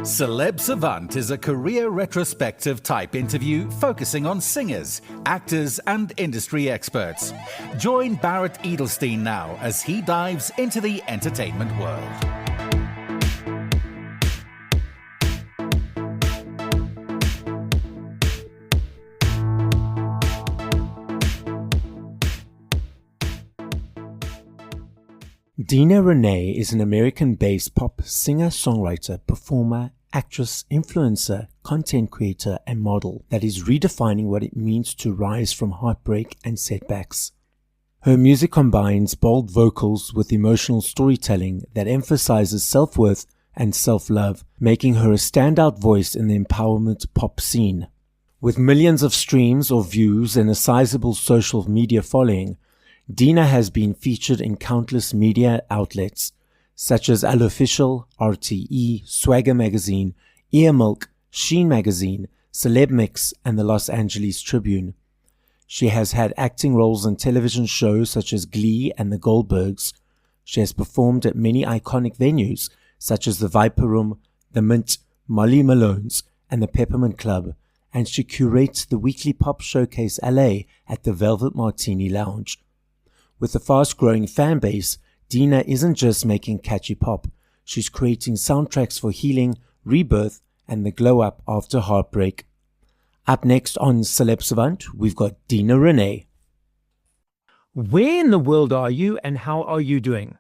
Celeb Savant is a career retrospective type interview focusing on singers, actors, and industry experts. Join Barrett Edelstein now as he dives into the entertainment world. Dina Renée is an American-based pop singer-songwriter, performer, actress, influencer, content creator, and model that is redefining what it means to rise from heartbreak and setbacks. Her music combines bold vocals with emotional storytelling that emphasizes self-worth and self-love, making her a standout voice in the empowerment pop scene. With millions of streams or views and a sizable social media following, Dina has been featured in countless media outlets such as Al Official, RTE, Swagger Magazine, Ear Milk, Sheen Magazine, Celeb Mix, and the Los Angeles Tribune. She has had acting roles in television shows such as Glee and The Goldbergs. She has performed at many iconic venues such as the Viper Room, the Mint, Molly Malone's, and the Peppermint Club, and she curates the weekly pop showcase LA at the Velvet Martini Lounge. With a fast-growing fan base, Dina isn't just making catchy pop. She's creating soundtracks for healing, rebirth, and the glow-up after heartbreak. Up next on Celeb Savant, we've got Dina Renée. Where in the world are you and how are you doing?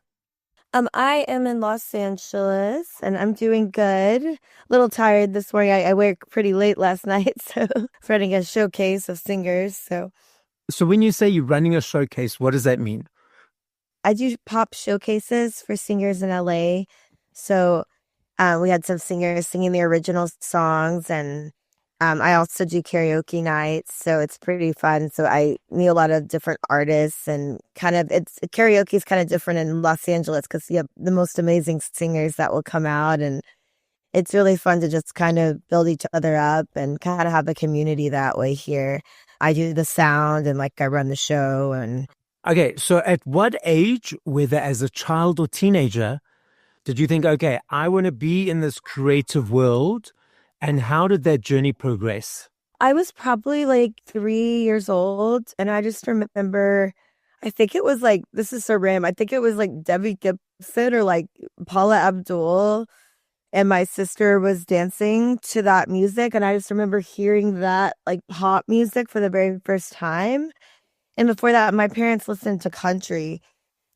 I am in Los Angeles and I'm doing good. A little tired this morning. I worked pretty late last night, so running a showcase of singers, So when you say you're running a showcase, what does that mean? I do pop showcases for singers in LA. So we had some singers singing the original songs, and I also do karaoke nights. So it's pretty fun. So I meet a lot of different artists, and karaoke is kind of different in Los Angeles because you have the most amazing singers that will come out, and it's really fun to just kind of build each other up and kind of have a community that way here. I do the sound and I run the show. And Okay, so at what age, whether as a child or teenager, did you think, okay, I want to be in this creative world? And how did that journey progress? I was probably 3 years old, and I just remember, I think it was this is so random. I think it was Debbie Gibson or Paula Abdul, and my sister was dancing to that music, and I just remember hearing that pop music for the very first time. And before that, my parents listened to country,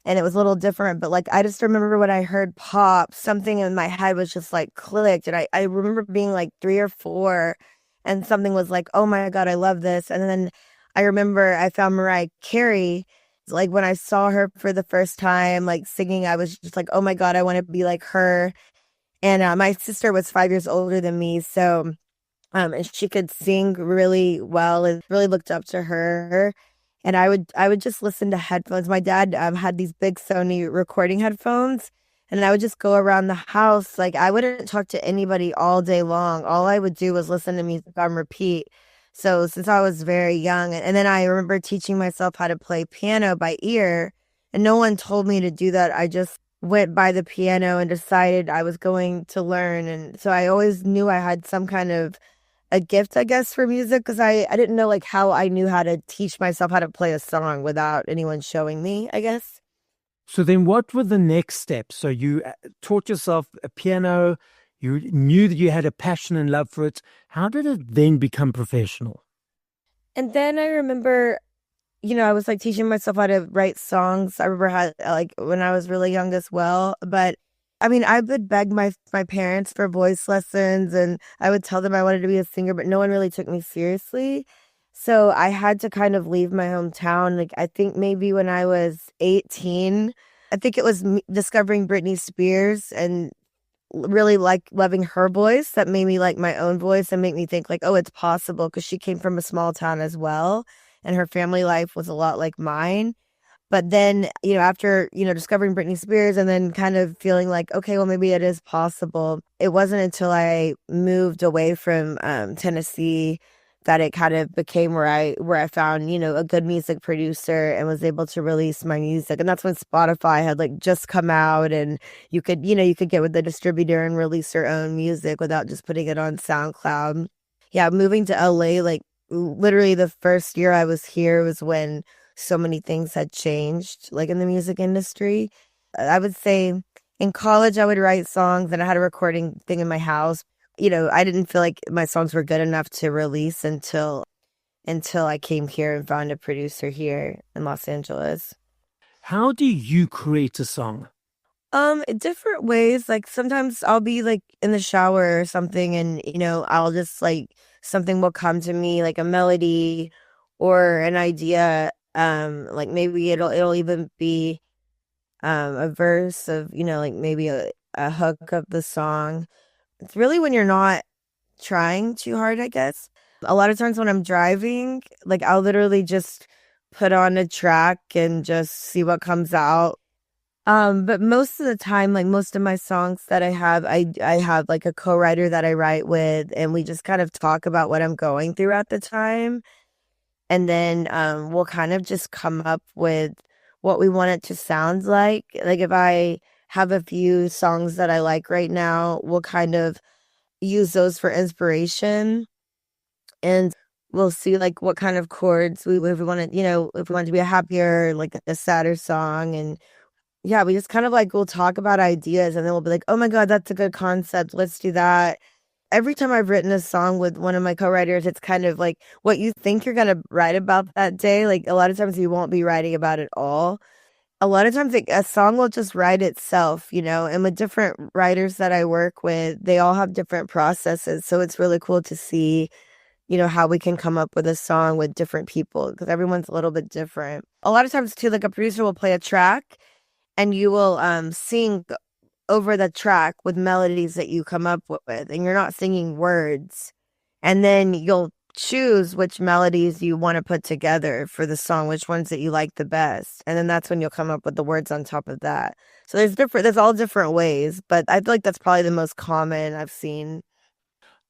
and it was a little different. But I just remember when I heard pop, something in my head was just clicked, and I remember being 3 or 4, and something was oh my God, I love this. And then I remember I found Mariah Carey. When I saw her for the first time singing, I was just oh my God, I want to be like her. And my sister was 5 years older than me, so and she could sing really well, and really looked up to her. And I would just listen to headphones. My dad had these big Sony recording headphones, and I would just go around the house. I wouldn't talk to anybody all day long. All I would do was listen to music on repeat. So since I was very young, and then I remember teaching myself how to play piano by ear, and no one told me to do that. I just went by the piano and decided I was going to learn. And so I always knew I had some kind of a gift, I guess, for music, because I didn't know how I knew how to teach myself how to play a song without anyone showing me, I guess. So then what were the next steps? So you taught yourself a piano, you knew that you had a passion and love for it. How did it then become professional? And then I remember, I was teaching myself how to write songs. I remember how when I was really young as well. But I mean, I would beg my parents for voice lessons, and I would tell them I wanted to be a singer, but no one really took me seriously. So I had to kind of leave my hometown. I think maybe when I was 18, I think it was discovering Britney Spears and really loving her voice that made me like my own voice and make me think oh, it's possible, because she came from a small town as well, and her family life was a lot like mine. But then, after, discovering Britney Spears and then kind of feeling okay, well, maybe it is possible. It wasn't until I moved away from Tennessee that it kind of became where I found, a good music producer and was able to release my music. And that's when Spotify had like just come out, and you could get with the distributor and release your own music without just putting it on SoundCloud. Yeah, moving to LA, like literally the first year I was here was when so many things had changed, like in the music industry. I would say in college I would write songs and I had a recording thing in my house. I didn't feel like my songs were good enough to release until I came here and found a producer here in Los Angeles. How do you create a song? Different ways. Like sometimes I'll be like in the shower or something, and I'll just like something will come to me, like a melody or an idea. Like maybe it'll even be a verse of, like maybe a hook of the song. It's really when you're not trying too hard, I guess. A lot of times when I'm driving, like I'll literally just put on a track and just see what comes out. But most of the time, like most of my songs that I have like a co-writer that I write with, and we just kind of talk about what I'm going through at the time. And then we'll kind of just come up with what we want it to sound like. Like if I have a few songs that I like right now, we'll kind of use those for inspiration, and we'll see like what kind of chords if we want to, if we want it to be a happier, like a sadder song. And yeah, we just kind of like we'll talk about ideas, and then we'll be like, oh my God, that's a good concept. Let's do that. Every time I've written a song with one of my co-writers, it's kind of like what you think you're going to write about that day. Like a lot of times you won't be writing about it all. A lot of times a song will just write itself, and with different writers that I work with, they all have different processes. So it's really cool to see, how we can come up with a song with different people, because everyone's a little bit different. A lot of times too, like a producer will play a track and you will sing over the track with melodies that you come up with, and you're not singing words. And then you'll choose which melodies you want to put together for the song, which ones that you like the best. And then that's when you'll come up with the words on top of that. So there's all different ways, but I feel like that's probably the most common I've seen.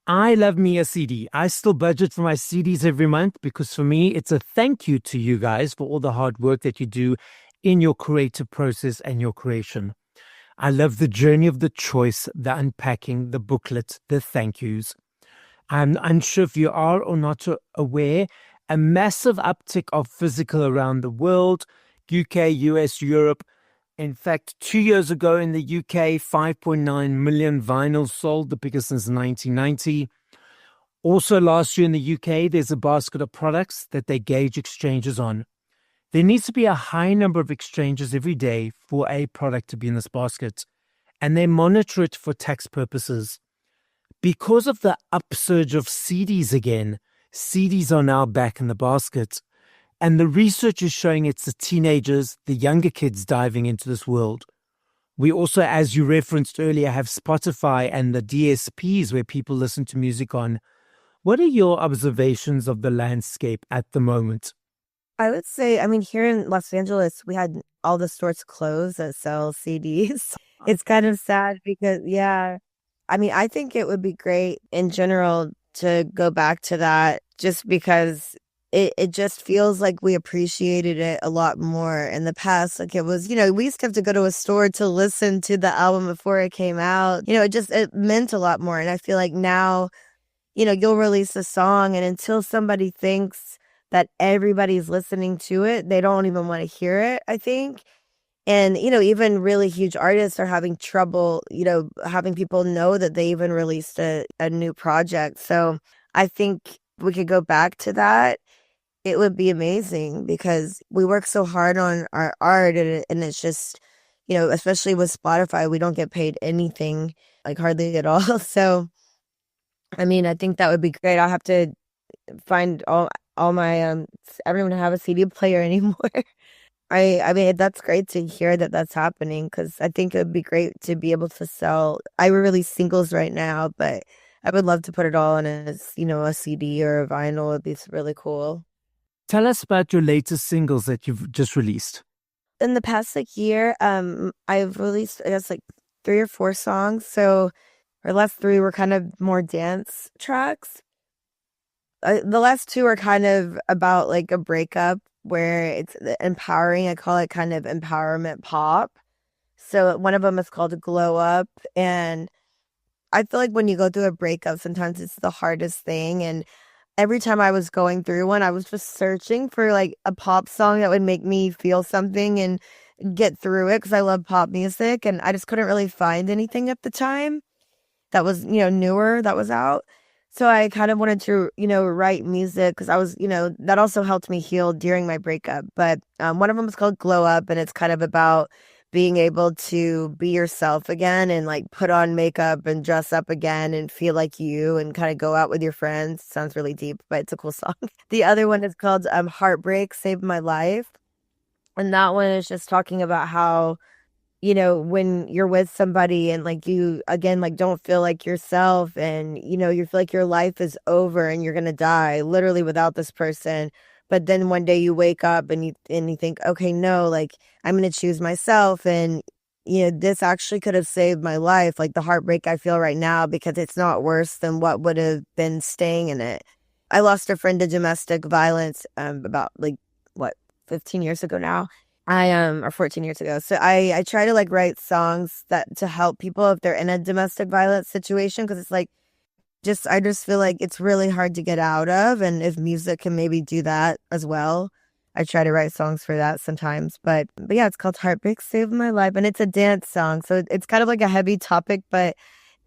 I love me a CD. I still budget for my CDs every month because for me, it's a thank you to you guys for all the hard work that you do in your creative process and your creation. I love the journey of the choice, the unpacking, the booklet, the thank yous. I'm unsure if you are or not aware, a massive uptick of physical around the world, UK, US, Europe. In fact, 2 years ago in the UK, 5.9 million vinyls sold, the biggest since 1990. Also last year in the UK, there's a basket of products that they gauge exchanges on. There needs to be a high number of exchanges every day for a product to be in this basket, and they monitor it for tax purposes. Because of the upsurge of CDs again, CDs are now back in the basket. And the research is showing it's the teenagers, the younger kids diving into this world. We also, as you referenced earlier, have Spotify and the DSPs where people listen to music on. What are your observations of the landscape at the moment? I would say, here in Los Angeles, we had all the stores closed that sell CDs. It's kind of sad because, yeah, I think it would be great in general to go back to that, just because it just feels like we appreciated it a lot more in the past. Like it was, we used to have to go to a store to listen to the album before it came out. It meant a lot more. And I feel like now, you'll release a song, and until somebody thinks that everybody's listening to it, they don't even want to hear it, I think. And, even really huge artists are having trouble, having people know that they even released a new project. So I think we could go back to that. It would be amazing because we work so hard on our art, and it's just, especially with Spotify, we don't get paid anything, like hardly at all. So, I think that would be great. I'll have to find all my, I don't even have a CD player anymore. That's great to hear that that's happening, because I think it would be great to be able to sell. I release singles right now, but I would love to put it all on a CD or a vinyl. It'd be really cool. Tell us about your latest singles that you've just released. In the past year, I've released, I guess, 3 or 4 songs. So our last 3 were kind of more dance tracks. The last two are kind of about like a breakup where it's empowering. I call it kind of empowerment pop. So one of them is called Glow Up. And I feel like when you go through a breakup, sometimes it's the hardest thing. And every time I was going through one, I was just searching for like a pop song that would make me feel something and get through it because I love pop music. And I just couldn't really find anything at the time that was, newer that was out. So I kind of wanted to, write music because I was, that also helped me heal during my breakup. But one of them is called Glow Up, and it's kind of about being able to be yourself again and like put on makeup and dress up again and feel like you and kind of go out with your friends. Sounds really deep, but it's a cool song. The other one is called Heartbreak Saved My Life. And that one is just talking about how, when you're with somebody and like you, again, like don't feel like yourself and, you feel like your life is over and you're going to die literally without this person. But then one day you wake up and you think, okay, no, like I'm going to choose myself. And, this actually could have saved my life. Like the heartbreak I feel right now, because it's not worse than what would have been staying in it. I lost a friend to domestic violence about 15 years ago now. Or 14 years ago. So I try to like write songs that to help people if they're in a domestic violence situation. Cause it's like, I just feel like it's really hard to get out of. And if music can maybe do that as well, I try to write songs for that sometimes. But yeah, it's called Heartbreak Saved My Life. And it's a dance song. So it's kind of like a heavy topic, but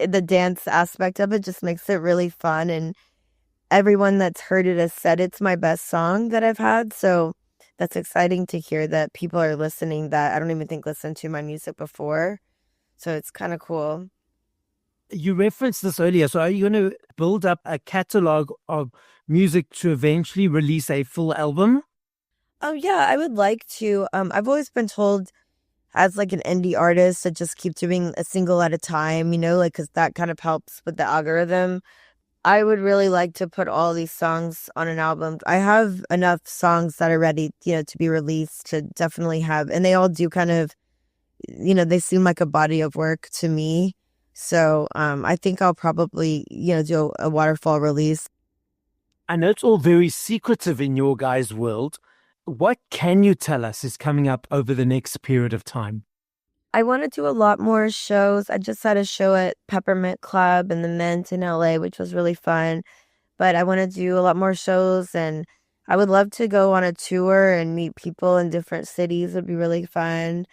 the dance aspect of it just makes it really fun. And everyone that's heard it has said it's my best song that I've had. So that's exciting to hear that people are listening that I don't even think listened to my music before. So it's kind of cool. You referenced this earlier. So are you going to build up a catalog of music to eventually release a full album? Oh, yeah, I would like to. I've always been told as like an indie artist to just keep doing a single at a time, like because that kind of helps with the algorithm. I would really like to put all these songs on an album. I have enough songs that are ready, to be released to definitely have, and they all do kind of, they seem like a body of work to me. So I think I'll probably, do a waterfall release. I know it's all very secretive in your guys' world. What can you tell us is coming up over the next period of time? I want to do a lot more shows. I just had a show at Peppermint Club in the Mint in LA, which was really fun. But I want to do a lot more shows, and I would love to go on a tour and meet people in different cities. It'd be really fun.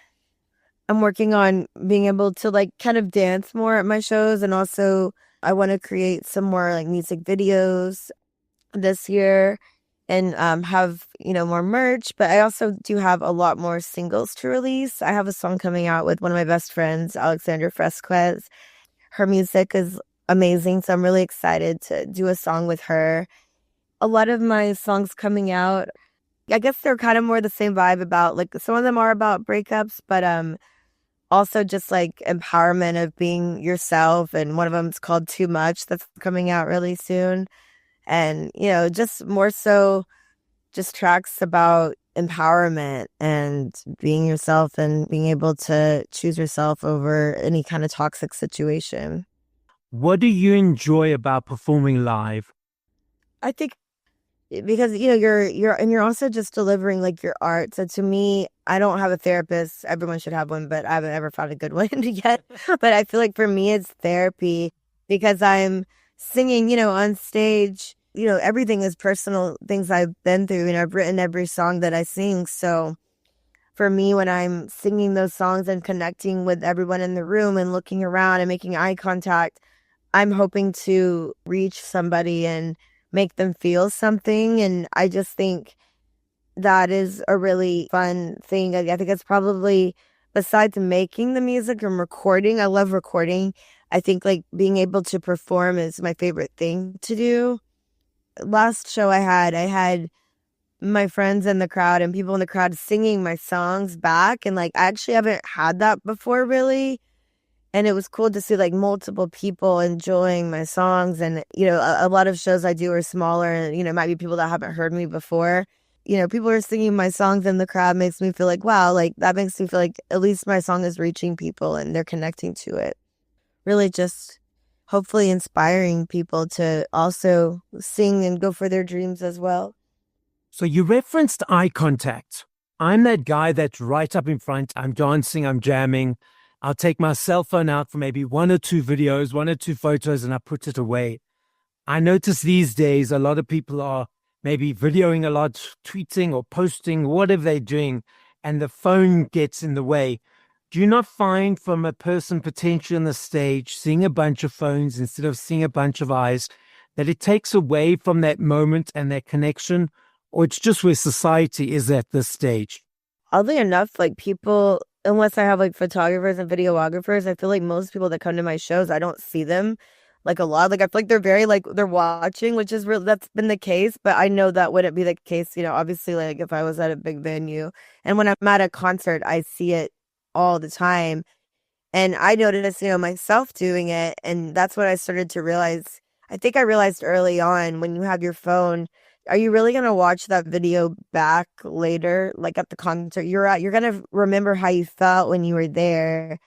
I'm working on being able to like kind of dance more at my shows, and also I want to create some more like music videos this year and have, more merch. But I also do have a lot more singles to release. I have a song coming out with one of my best friends, Alexandra Fresquez. Her music is amazing, so I'm really excited to do a song with her. A lot of my songs coming out, I guess they're kind of more the same vibe about, like, some of them are about breakups, but also just like empowerment of being yourself. And one of them is called Too Much, that's coming out really soon. And, just more so just tracks about empowerment and being yourself and being able to choose yourself over any kind of toxic situation. What do you enjoy about performing live? I think because, you're also just delivering like your art. So to me, I don't have a therapist. Everyone should have one, but I haven't ever found a good one yet. But I feel like for me, it's therapy because I'm singing, on stage. Everything is personal things I've been through, and I've written every song that I sing. So for me, when I'm singing those songs and connecting with everyone in the room and looking around and making eye contact, I'm hoping to reach somebody and make them feel something. And I just think that is a really fun thing. I think it's probably, besides making the music and recording, I love recording. I think like being able to perform is my favorite thing to do. Last show I had my friends in the crowd and people in the crowd singing my songs back. And like, I actually haven't had that before really. And it was cool to see like multiple people enjoying my songs. And, a lot of shows I do are smaller and, it might be people that haven't heard me before. People are singing my songs in the crowd makes me feel like, wow, like that makes me feel like at least my song is reaching people and they're connecting to it. Really just hopefully inspiring people to also sing and go for their dreams as well. So you referenced eye contact. I'm that guy that's right up in front. I'm dancing, I'm jamming. I'll take my cell phone out for maybe 1 or 2 videos, 1 or 2 photos, and I put it away. I notice these days a lot of people are maybe videoing a lot, tweeting or posting, whatever they're doing, and the phone gets in the way. Do you not find from a person potentially on the stage seeing a bunch of phones instead of seeing a bunch of eyes that it takes away from that moment and that connection? Or it's just where society is at this stage? Oddly enough, like people, unless I have like photographers and videographers, I feel like most people that come to my shows, I don't see them like a lot. Like I feel like they're very like they're watching, which is real. That's been the case, but I know that wouldn't be the case. Obviously, like if I was at a big venue and when I'm at a concert, I see it all the time. And I noticed, myself doing it. And that's what I started to realize. I think I realized early on when you have your phone, are you really going to watch that video back later? Like at the concert you're at, you're going to remember how you felt when you were there.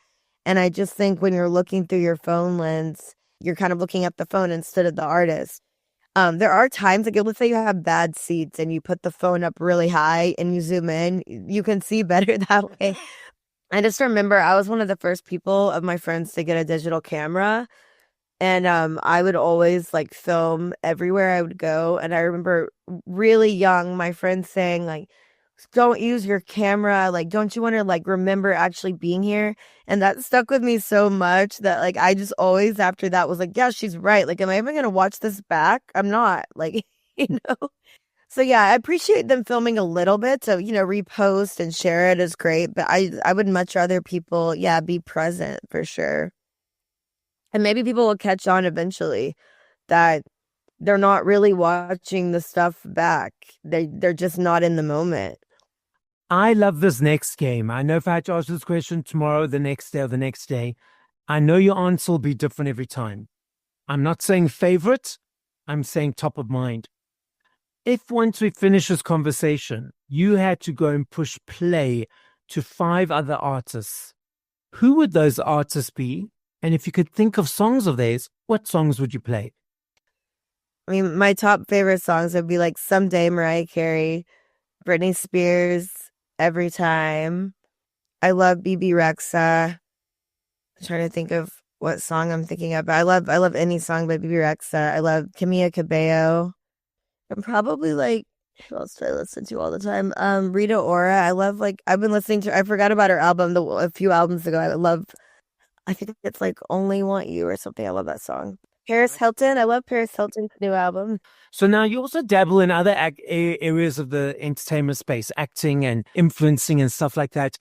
And I just think when you're looking through your phone lens, you're kind of looking at the phone instead of the artist. There are times, like let's say you have bad seats and you put the phone up really high and you zoom in, you can see better that way. I just remember I was one of the first people of my friends to get a digital camera. And I would always like film everywhere I would go. And I remember really young, my friends saying like, don't use your camera. Like, don't you want to like remember actually being here? And that stuck with me so much that like I just always after that was like, yeah, she's right. Like, am I even going to watch this back? I'm not like, you know? So yeah, I appreciate them filming a little bit. So, repost and share it is great. But I would much rather people, be present for sure. And maybe people will catch on eventually that they're not really watching the stuff back. They're just not in the moment. I love this next game. I know if I had to ask this question tomorrow, the next day, or the next day, I know your answer will be different every time. I'm not saying favorite. I'm saying top of mind. If once we finish this conversation, you had to go and push play to 5 other artists, who would those artists be? And if you could think of songs of theirs, what songs would you play? I mean, my top favorite songs would be like Someday, Mariah Carey, Britney Spears, Every Time. I love BB Rexa. I'm trying to think of what song I'm thinking of. But I love any song by BB Rexa. I love Camila Cabello. I'm probably like, who else do I listen to all the time? Rita Ora. I've been listening to, I forgot about her album a few albums ago. I think it's like Only Want You or something. I love that song. Paris Hilton. I love Paris Hilton's new album. So now you also dabble in other areas of the entertainment space, acting and influencing and stuff like that.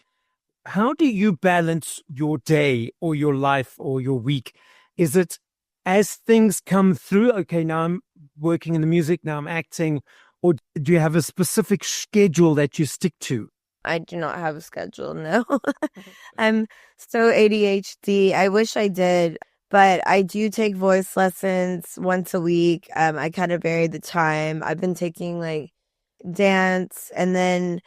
How do you balance your day or your life or your week? Is it as things come through? Okay, now I'm working in the music, now I'm acting. Or do you have a specific schedule that you stick to? I do not have a schedule, no. I'm so ADHD. I wish I did, but I do take voice lessons once a week. I kind of vary the time. I've been taking like dance, and then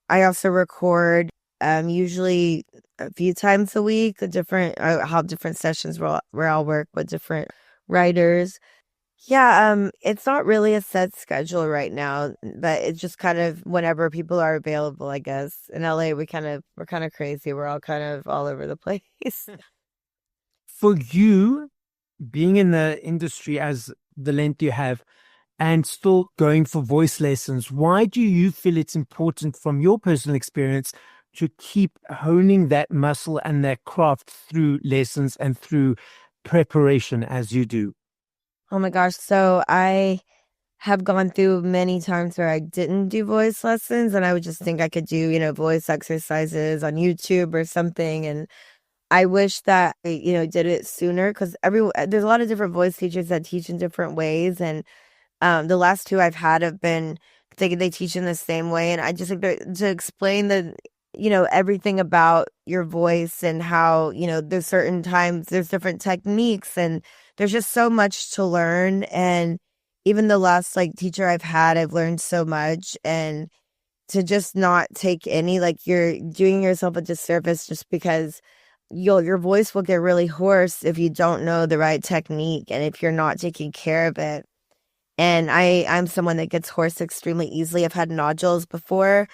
I also record usually a few times a week. I have different sessions where I'll work with different writers. Yeah, it's not really a set schedule right now, but it's just kind of whenever people are available, I guess. In LA, we're kind of crazy. We're all kind of all over the place. For you, being in the industry as the length you have and still going for voice lessons, why do you feel it's important from your personal experience to keep honing that muscle and that craft through lessons and through preparation as you do? Oh my gosh. So I have gone through many times where I didn't do voice lessons and I would just think I could do, voice exercises on YouTube or something. And I wish that I, did it sooner because there's a lot of different voice teachers that teach in different ways. And the last 2 I've had have been, they teach in the same way. And I just think to explain everything about your voice and how, there's certain times, there's different techniques and there's just so much to learn. And even the last teacher I've had, I've learned so much. And to just not take any, you're doing yourself a disservice just because your voice will get really hoarse if you don't know the right technique and if you're not taking care of it. And I'm someone that gets hoarse extremely easily. I've had nodules before.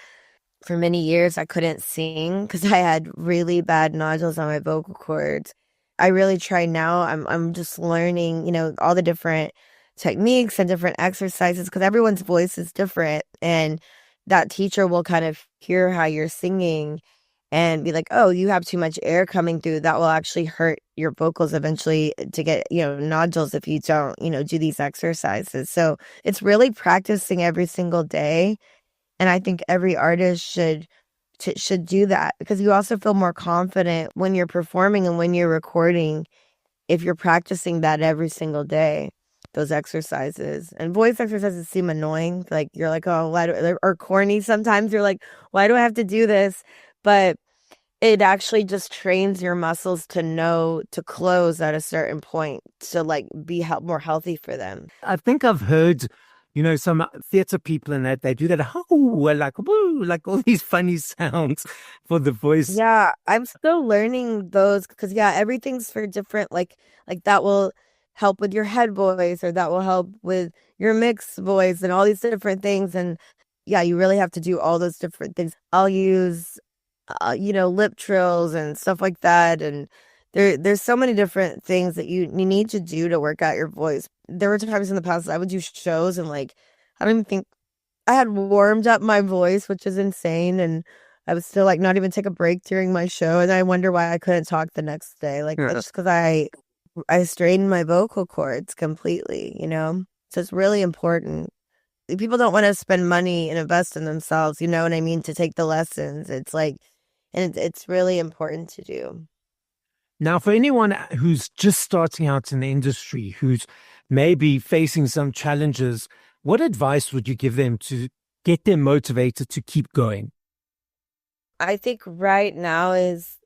For many years, I couldn't sing because I had really bad nodules on my vocal cords. I really try now. I'm just learning, all the different techniques and different exercises because everyone's voice is different. And that teacher will kind of hear how you're singing and be like, oh, you have too much air coming through. That will actually hurt your vocals eventually to get, nodules if you don't, do these exercises. So it's really practicing every single day. And I think every artist should do that because you also feel more confident when you're performing and when you're recording if you're practicing that every single day, those exercises. And voice exercises seem annoying. Like you're like, oh, or corny sometimes. You're like, why do I have to do this? But it actually just trains your muscles to know to close at a certain point to like be more healthy for them. I think I've heard, some theater people and that they do that, like all these funny sounds for the voice. Yeah, I'm still learning those because everything's for different, like that will help with your head voice or that will help with your mixed voice and all these different things. And you really have to do all those different things. I'll use, lip trills and stuff like that. And there's so many different things that you need to do to work out your voice. There were times in the past I would do shows and like, I don't even think I had warmed up my voice, which is insane. And I would still like not even take a break during my show. And I wonder why I couldn't talk the next day. Like that's just because I strained my vocal cords completely, So it's really important. People don't want to spend money and invest in themselves, you know what I mean, to take the lessons. It's like, and it's really important to do. Now, for anyone who's just starting out in the industry, who's maybe facing some challenges, what advice would you give them to get them motivated to keep going? I think right now is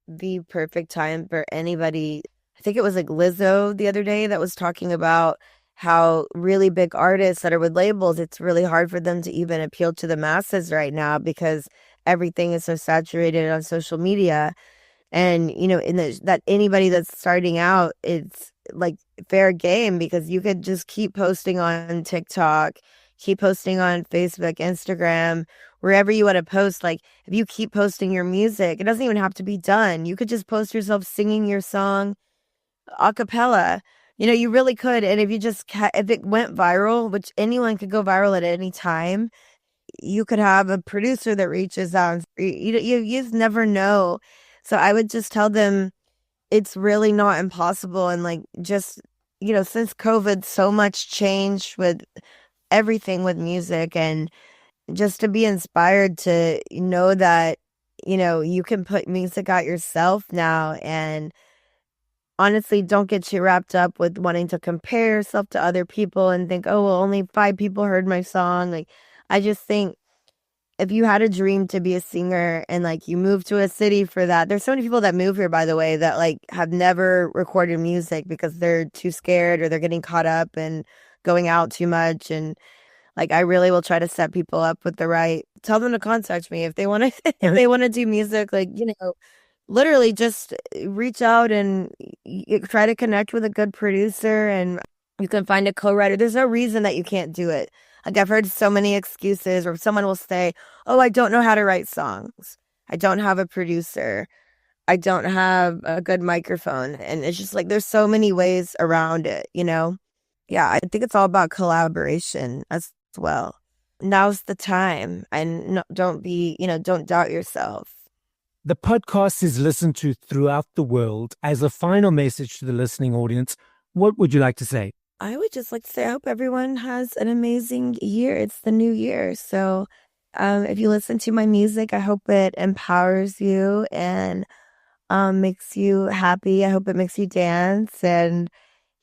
the perfect time for anybody. I think it was like Lizzo the other day that was talking about how really big artists that are with labels, it's really hard for them to even appeal to the masses right now because everything is so saturated on social media. And, that anybody that's starting out, it's like fair game because you could just keep posting on TikTok, keep posting on Facebook, Instagram, wherever you want to post. Like if you keep posting your music, it doesn't even have to be done. You could just post yourself singing your song a cappella. You really could. And if you if it went viral, which anyone could go viral at any time, you could have a producer that reaches out. You just never know. So I would just tell them it's really not impossible. And like, just, since COVID, so much changed with everything with music and just to be inspired to know that, you can put music out yourself now. And honestly, don't get too wrapped up with wanting to compare yourself to other people and think, oh, well, only 5 people heard my song. Like, I just think if you had a dream to be a singer and like you move to a city for that, there's so many people that move here, by the way, that like have never recorded music because they're too scared or they're getting caught up and going out too much. And like, I really will try to set people up with tell them to contact me if they want to, if they want to do music, like, literally just reach out and try to connect with a good producer and you can find a co-writer. There's no reason that you can't do it. Like I've heard so many excuses or someone will say, oh, I don't know how to write songs. I don't have a producer. I don't have a good microphone. And it's just like, there's so many ways around it, Yeah, I think it's all about collaboration as well. Now's the time. And don't doubt yourself. The podcast is listened to throughout the world. As a final message to the listening audience, what would you like to say? I would just like to say I hope everyone has an amazing year. It's the new year. So if you listen to my music, I hope it empowers you and makes you happy. I hope it makes you dance. And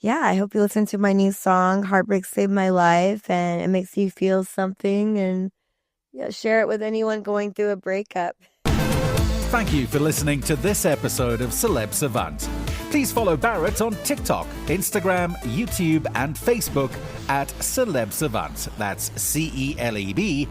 I hope you listen to my new song, Heartbreak Saved My Life, and it makes you feel something. And share it with anyone going through a breakup. Thank you for listening to this episode of Celeb Savant. Please follow Barrett on TikTok, Instagram, YouTube, and Facebook at Celeb Savant. That's CelebSavant.